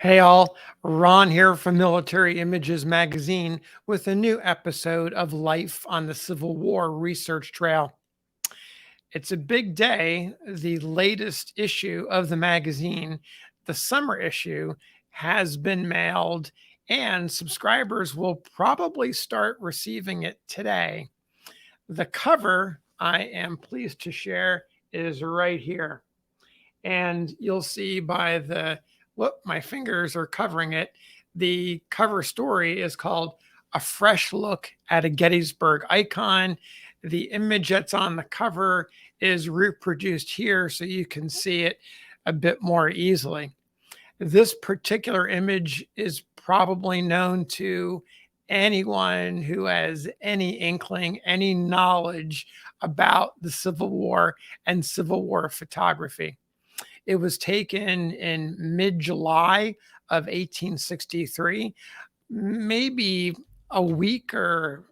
Hey all, Ron here from Military Images Magazine with a new episode of Life on the Civil War Research Trail. It's a big day. The latest issue of the magazine, the summer issue, has been mailed, and subscribers will probably start receiving it today. The cover, I am pleased to share, is right here. And you'll see by the whoop, my fingers are covering it. The cover story is called A Fresh Look at a Gettysburg Icon. The image that's on the cover is reproduced here so you can see it a bit more easily. This particular image is probably known to anyone who has any inkling, any knowledge about the Civil War and Civil War photography. It was taken in mid July of 1863, maybe a week or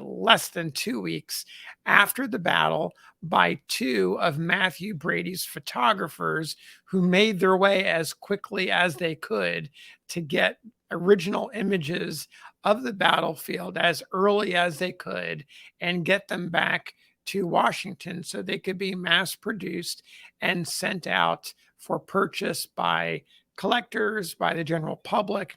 less than 2 weeks after the battle, by two of Matthew Brady's photographers who made their way as quickly as they could to get original images of the battlefield as early as they could and get them back to Washington so they could be mass produced and sent out for purchase by collectors, by the general public.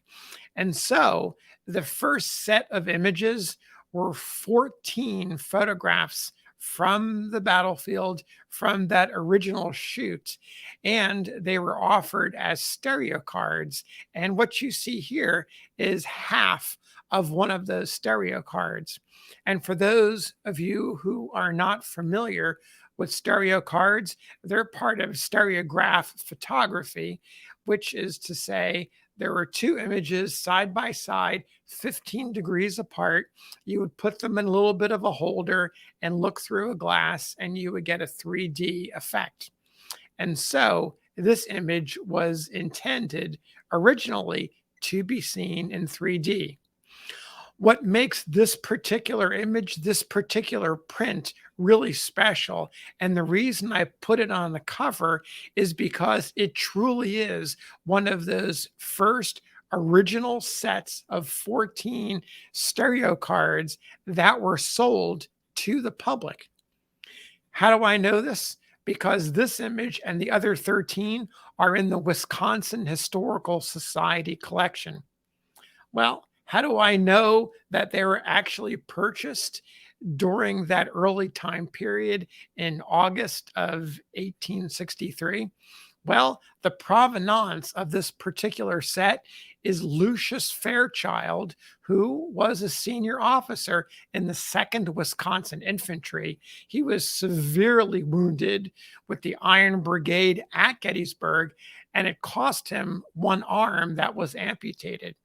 And so the first set of images were 14 photographs from the battlefield from that original shoot, and they were offered as stereo cards. And what you see here is half of one of those stereo cards. And for those of you who are not familiar with stereo cards, they're part of stereograph photography, which is to say there were two images side by side, 15 degrees apart. You would put them in a little bit of a holder and look through a glass, and you would get a 3D effect. And so this image was intended originally to be seen in 3D. What makes this particular image, this particular print really special, and the reason I put it on the cover is because it truly is one of those first original sets of 14 stereo cards that were sold to the public. How do I know this? Because this image and the other 13 are in the Wisconsin Historical Society collection. Well, how do I know that they were actually purchased during that early time period in August of 1863? Well, the provenance of this particular set is Lucius Fairchild, who was a senior officer in the 2nd Wisconsin Infantry. He was severely wounded with the Iron Brigade at Gettysburg, and it cost him one arm that was amputated.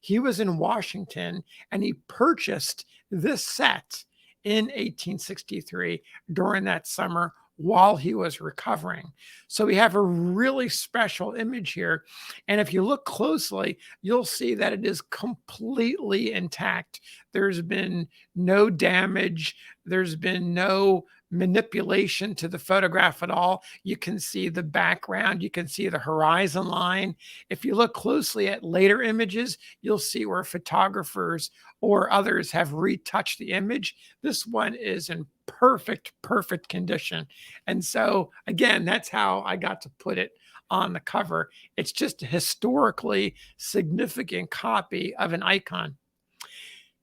He was in Washington and he purchased this set in 1863 during that summer while he was recovering. So we have a really special image here. And if you look closely, you'll see that it is completely intact. There's been no damage, there's been no manipulation to the photograph at all. You can see the background, you can see the horizon line. If you look closely at later images, you'll see where photographers or others have retouched the image. This one is in perfect condition. And so, again, that's how I got to put it on the cover. It's just a historically significant copy of an icon.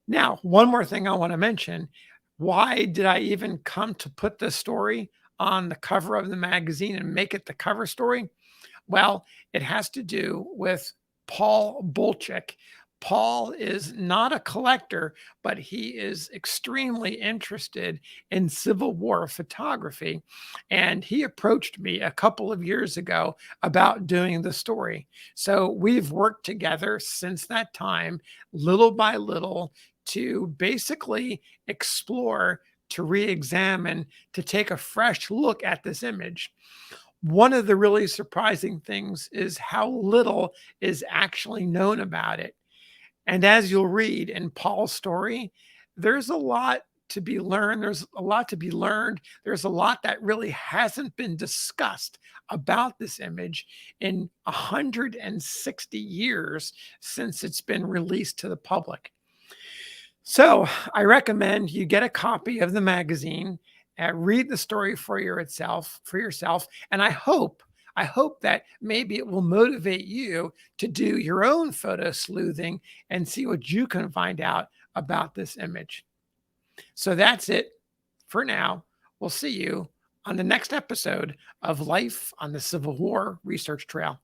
Now, one more thing I want to mention. Why did I even come to put this story on the cover of the magazine and make it the cover story? Well, it has to do with Paul Bolchik. Paul is not a collector, but he is extremely interested in Civil War photography. And he approached me a couple of years ago about doing the story. So we've worked together since that time, little by little, to basically explore, to re-examine, to take a fresh look at this image. One of the really surprising things is how little is actually known about it. And as you'll read in Paul's story, there's a lot to be learned. There's a lot to be learned. There's a lot that really hasn't been discussed about this image in 160 years since it's been released to the public. So I recommend you get a copy of the magazine, read the story for yourself, and I hope that maybe it will motivate you to do your own photo sleuthing and see what you can find out about this image. So that's it for now. We'll see you on the next episode of Life on the Civil War Research Trail.